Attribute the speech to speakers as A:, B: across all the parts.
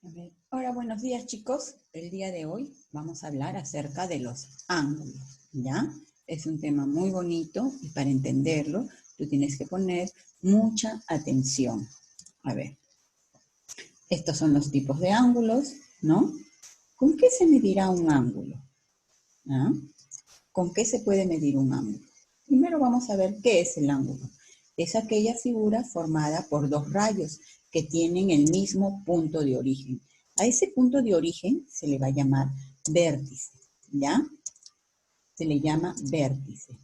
A: A ver, hola, buenos días chicos. El día de hoy vamos a hablar acerca de los ángulos, ¿ya? Es un tema muy bonito y para entenderlo tú tienes que poner mucha atención. A ver, estos son los tipos de ángulos, ¿no? ¿Con qué se medirá un ángulo? ¿Ah? ¿Con qué se puede medir un ángulo? Primero vamos a ver qué es el ángulo. Es aquella figura formada por dos rayos que tienen el mismo punto de origen. A ese punto de origen se le va a llamar vértice, ¿ya? Se le llama vértice.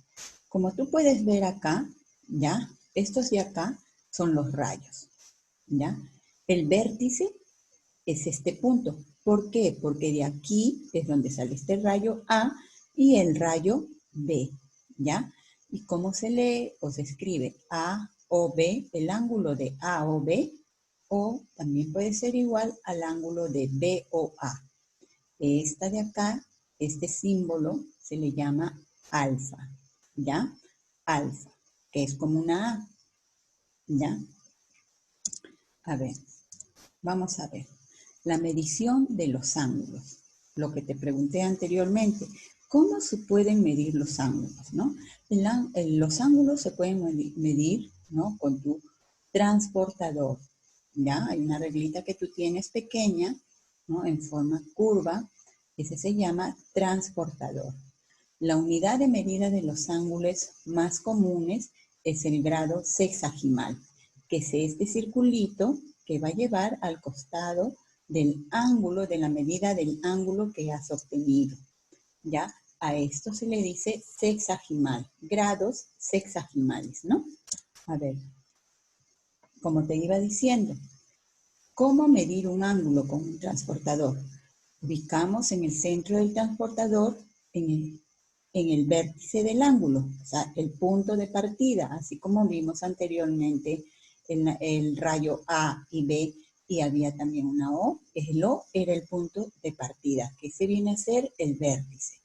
A: Como tú puedes ver acá, ¿ya? Estos de acá son los rayos, ¿ya? El vértice es este punto. ¿Por qué? Porque de aquí es donde sale este rayo A y el rayo B, ¿ya? ¿Y cómo se lee o se escribe? A o B, el ángulo de A o B, o también puede ser igual al ángulo de B o A. Esta de acá, este símbolo, se le llama alfa, ¿ya? Alfa, que es como una A, ¿ya? A ver, vamos a ver. La medición de los ángulos. Lo que te pregunté anteriormente. ¿Cómo se pueden medir los ángulos? ¿No? Los ángulos se pueden medir, ¿no? Con tu transportador. ¿Ya? Hay una reglita que tú tienes pequeña, ¿no? En forma curva. Ese se llama transportador. La unidad de medida de los ángulos más comunes es el grado sexagimal, que es este circulito que va a llevar al costado del ángulo, de la medida del ángulo que has obtenido. ¿Ya? A esto se le dice sexagimal, grados sexagimales, ¿no? A ver, como te iba diciendo, ¿cómo medir un ángulo con un transportador? Ubicamos en el centro del transportador, en el vértice del ángulo, o sea, el punto de partida, así como vimos anteriormente el rayo A y B, y había también una O, el O era el punto de partida, que se viene a ser el vértice.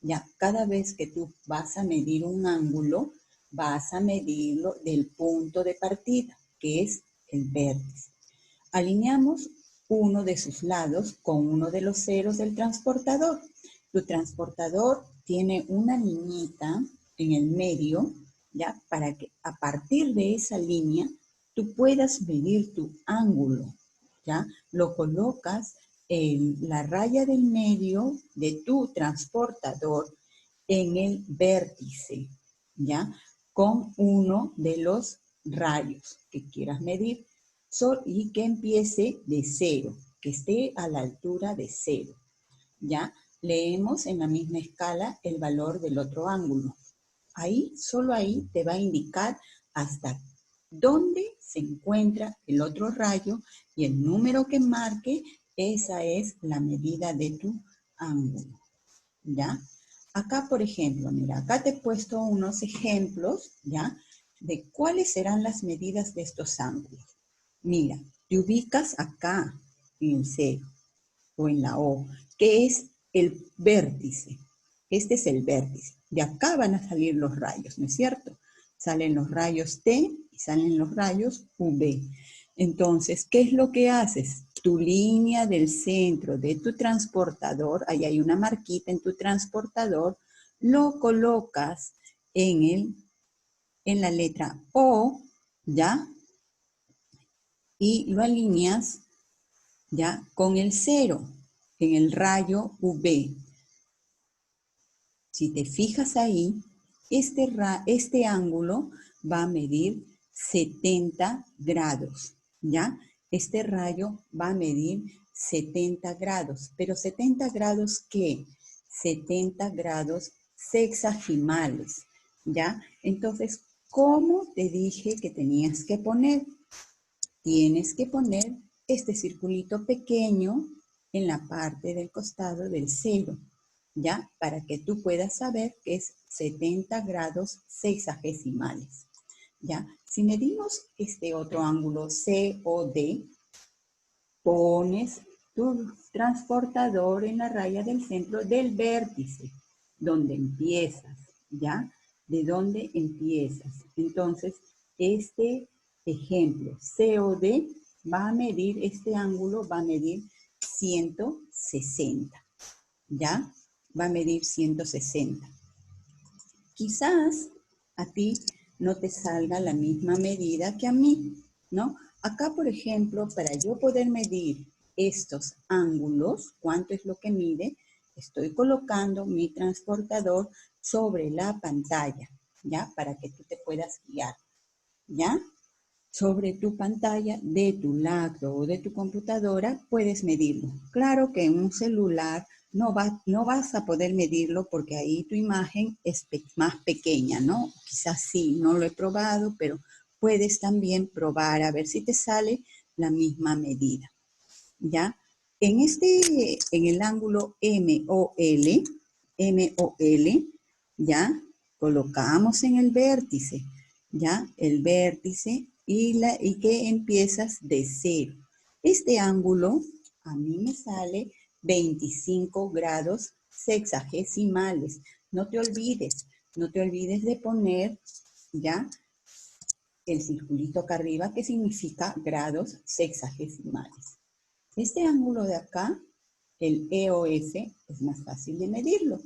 A: Ya, cada vez que tú vas a medir un ángulo, vas a medirlo del punto de partida, que es el vértice. Alineamos uno de sus lados con uno de los ceros del transportador. Tu transportador tiene una liñita en el medio, ¿ya? Para que a partir de esa línea tú puedas medir tu ángulo, ¿ya? Lo colocas en la raya del medio de tu transportador en el vértice, ¿ya? Con uno de los rayos que quieras medir y que empiece de cero, que esté a la altura de cero, ¿ya? Leemos en la misma escala el valor del otro ángulo. Ahí, solo ahí te va a indicar hasta dónde se encuentra el otro rayo y el número que marque, esa es la medida de tu ángulo, ¿ya? Acá, por ejemplo, mira, acá te he puesto unos ejemplos, ¿ya? De cuáles serán las medidas de estos ángulos. Mira, te ubicas acá en el cero o en la O, que es el vértice. Este es el vértice. De acá van a salir los rayos, ¿no es cierto? Salen los rayos T y salen los rayos UV. Entonces, ¿qué es lo que haces? Tu línea del centro de tu transportador, ahí hay una marquita en tu transportador, lo colocas en la letra O, ¿ya? Y lo alineas, ¿ya? Con el cero en el rayo UV. Si te fijas ahí, este ángulo va a medir 70 grados, ¿ya? Este rayo va a medir 70 grados, pero 70 grados ¿qué? 70 grados sexagimales, ¿ya? Entonces, ¿cómo te dije que tenías que poner? Tienes que poner este circulito pequeño en la parte del costado del cero, ¿ya? Para que tú puedas saber que es 70 grados sexagesimales, ¿ya? Si medimos este otro ángulo COD, pones tu transportador en la raya del centro del vértice, donde empiezas, ¿ya? ¿De dónde empiezas? Entonces, este ejemplo, COD va a medir, este ángulo va a medir 160, ¿ya? Va a medir 160. Quizás a ti no te salga la misma medida que a mí, ¿no? Acá, por ejemplo, para yo poder medir estos ángulos, cuánto es lo que mide, estoy colocando mi transportador sobre la pantalla, ¿ya? Para que tú te puedas guiar, ¿ya? Sobre tu pantalla de tu laptop o de tu computadora puedes medirlo. Claro que en un celular no vas a poder medirlo porque ahí tu imagen es más pequeña, ¿no? Quizás sí, no lo he probado, pero puedes también probar a ver si te sale la misma medida, ¿ya? En el ángulo MOL, ¿ya? Colocamos en el vértice, ¿ya? El vértice y que empiezas de 0. Este ángulo a mí me sale 25 grados sexagesimales. No te olvides de poner, ¿ya? El circulito acá arriba que significa grados sexagesimales. Este ángulo de acá, el EOS, es más fácil de medirlo.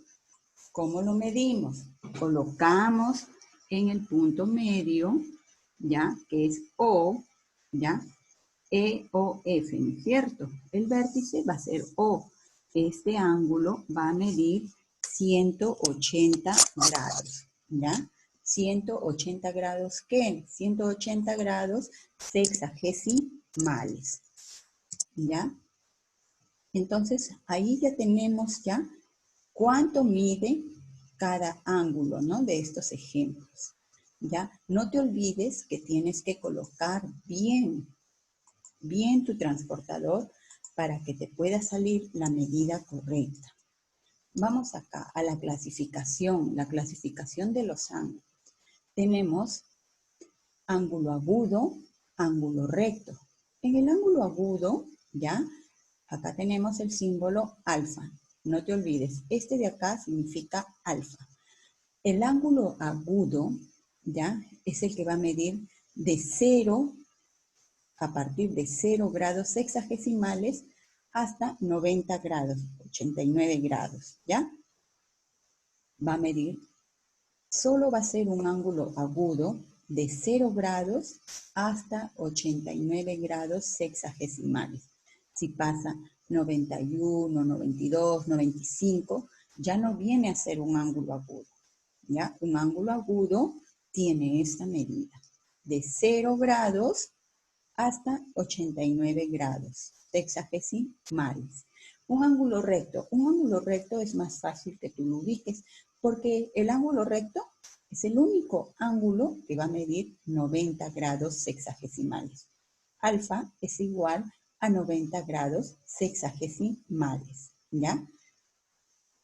A: ¿Cómo lo medimos? Colocamos en el punto medio, ¿ya? Que es O, ¿ya? EOF, ¿no es cierto? El vértice va a ser O. Este ángulo va a medir 180 grados, ¿ya? 180 grados, ¿qué? 180 grados sexagesimales, ¿ya? Entonces, ahí ya tenemos ya cuánto mide cada ángulo, ¿no? De estos ejemplos, ¿ya? No te olvides que tienes que colocar bien tu transportador para que te pueda salir la medida correcta. Vamos acá a la clasificación de los ángulos. Tenemos ángulo agudo, ángulo recto. En el ángulo agudo, ¿ya? Acá tenemos el símbolo alfa. No te olvides, este de acá significa alfa. El ángulo agudo, ¿ya? Es el que va a medir de 0, a partir de 0 grados sexagesimales hasta 90 grados, 89 grados, ¿ya? Va a medir, solo va a ser un ángulo agudo de 0 grados hasta 89 grados sexagesimales. Si pasa 91, 92, 95, ya no viene a ser un ángulo agudo, ¿ya? Un ángulo agudo tiene esta medida, de 0 grados hasta 89 grados sexagesimales. Un ángulo recto es más fácil que tú lo ubiques porque el ángulo recto es el único ángulo que va a medir 90 grados sexagesimales. Alfa es igual a 90 grados sexagesimales, ¿ya?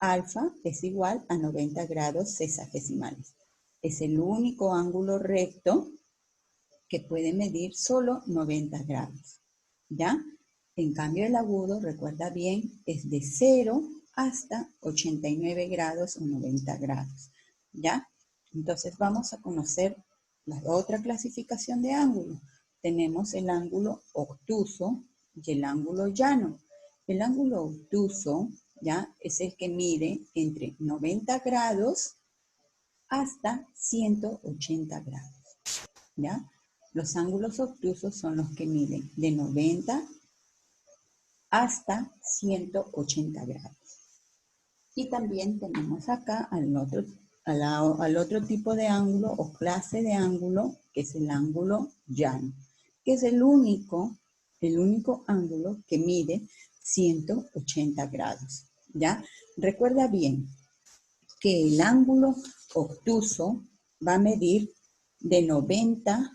A: Alfa es igual a 90 grados sexagesimales. Es el único ángulo recto que puede medir solo 90 grados, ¿ya? En cambio el agudo, recuerda bien, es de 0 hasta 89 grados o 90 grados, ¿ya? Entonces vamos a conocer la otra clasificación de ángulos. Tenemos el ángulo obtuso y el ángulo llano. El ángulo obtuso, ¿ya? Es el que mide entre 90 grados hasta 180 grados, ¿ya? Los ángulos obtusos son los que miden de 90 hasta 180 grados. Y también tenemos acá al otro tipo de ángulo o clase de ángulo, que es el ángulo llano, que es el único ángulo que mide 180 grados, ¿ya? Recuerda bien que el ángulo obtuso va a medir de 90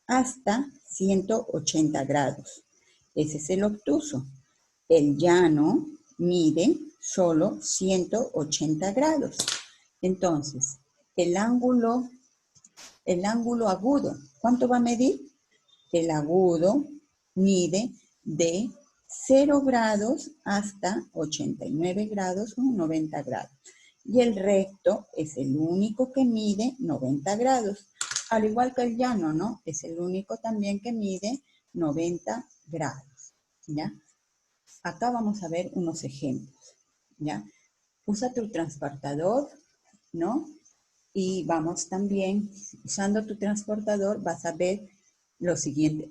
A: hasta 180 grados. Ese es el obtuso. El llano mide solo 180 grados. Entonces, el ángulo agudo, ¿cuánto va a medir? El agudo mide de 0 grados hasta 89 grados o 90 grados. Y el recto es el único que mide 90 grados. Al igual que el llano, ¿no? Es el único también que mide 90 grados, ¿ya? acá vamos a ver unos ejemplos, ¿ya? Usa tu transportador, ¿no? Y vamos también, usando tu transportador, vas a ver lo siguiente,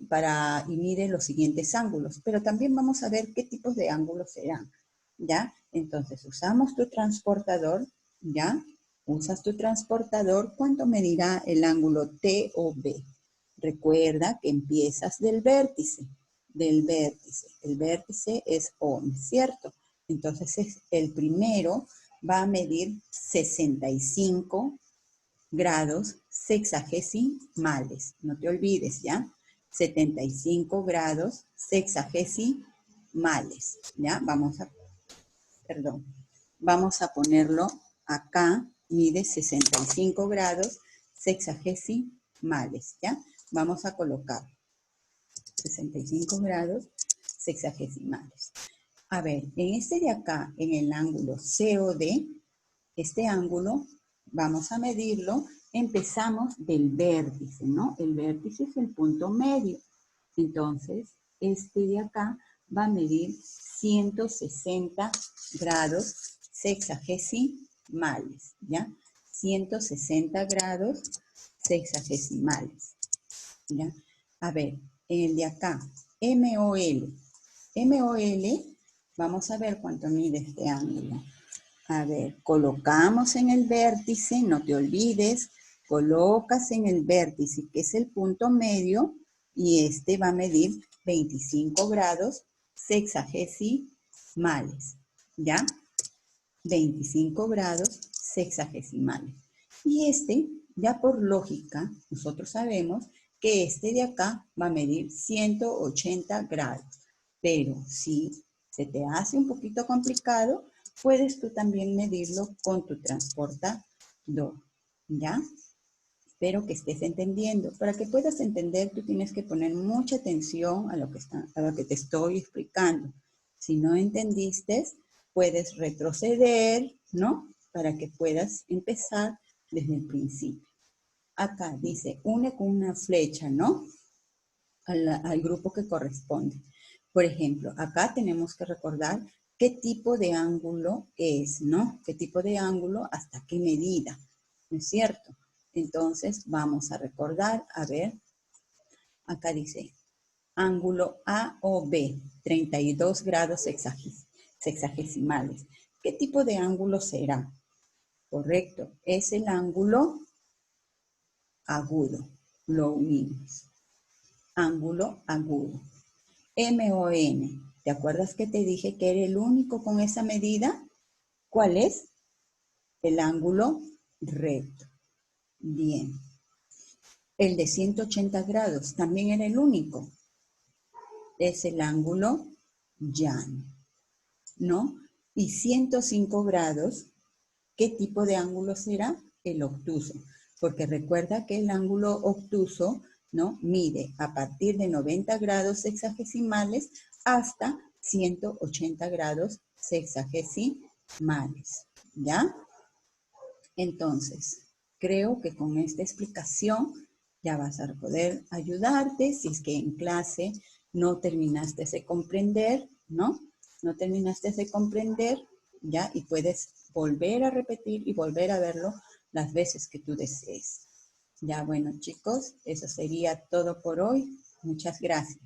A: y mide los siguientes ángulos, pero también vamos a ver qué tipos de ángulos serán, ¿ya? Entonces, usamos tu transportador, ¿ya? Usas tu transportador, ¿cuánto medirá el ángulo T o B? Recuerda que empiezas del vértice. El vértice es O, ¿cierto? Entonces, el primero va a medir 65 grados sexagesimales. No te olvides, ¿ya? 75 grados sexagesimales, ¿ya? Vamos a ponerlo acá, mide 65 grados sexagesimales, ¿ya? Vamos a colocar 65 grados sexagesimales. A ver, en este de acá, en el ángulo COD, este ángulo, vamos a medirlo, empezamos del vértice, ¿no? El vértice es el punto medio. Entonces, este de acá va a medir 160 grados sexagesimales, ¿ya? 160 grados sexagesimales, ¿ya? A ver, el de acá, MOL. MOL, vamos a ver cuánto mide este ángulo. A ver, colocamos en el vértice, no te olvides, colocas en el vértice, que es el punto medio, y este va a medir 25 grados sexagesimales, ¿ya? 25 grados sexagesimales. Y este, ya por lógica, nosotros sabemos que este de acá va a medir 180 grados. Pero si se te hace un poquito complicado, puedes tú también medirlo con tu transportador, ¿ya? Espero que estés entendiendo. Para que puedas entender, tú tienes que poner mucha atención a lo que te estoy explicando. Si no entendiste, puedes retroceder, ¿no? Para que puedas empezar desde el principio. Acá dice, une con una flecha, ¿no? Al grupo que corresponde. Por ejemplo, acá tenemos que recordar qué tipo de ángulo es, ¿no? ¿Qué tipo de ángulo hasta qué medida? ¿No es cierto? Entonces, vamos a recordar, a ver, acá dice, ángulo A o B, 32 grados sexagesimales. ¿Qué tipo de ángulo será? Correcto, es el ángulo agudo. Lo unimos. Ángulo agudo. MON. ¿Te acuerdas que te dije que era el único con esa medida? ¿Cuál es? El ángulo recto. Bien. El de 180 grados también era el único. Es el ángulo llano, ¿no? Y 105 grados, ¿qué tipo de ángulo será? El obtuso. Porque recuerda que el ángulo obtuso, ¿no? Mide a partir de 90 grados sexagesimales hasta 180 grados sexagesimales, ¿ya? Entonces, creo que con esta explicación ya vas a poder ayudarte si es que en clase no terminaste de comprender, ¿no? No terminaste de comprender, ¿ya? Y puedes volver a repetir y volver a verlo las veces que tú desees. Ya, bueno, chicos, eso sería todo por hoy. Muchas gracias.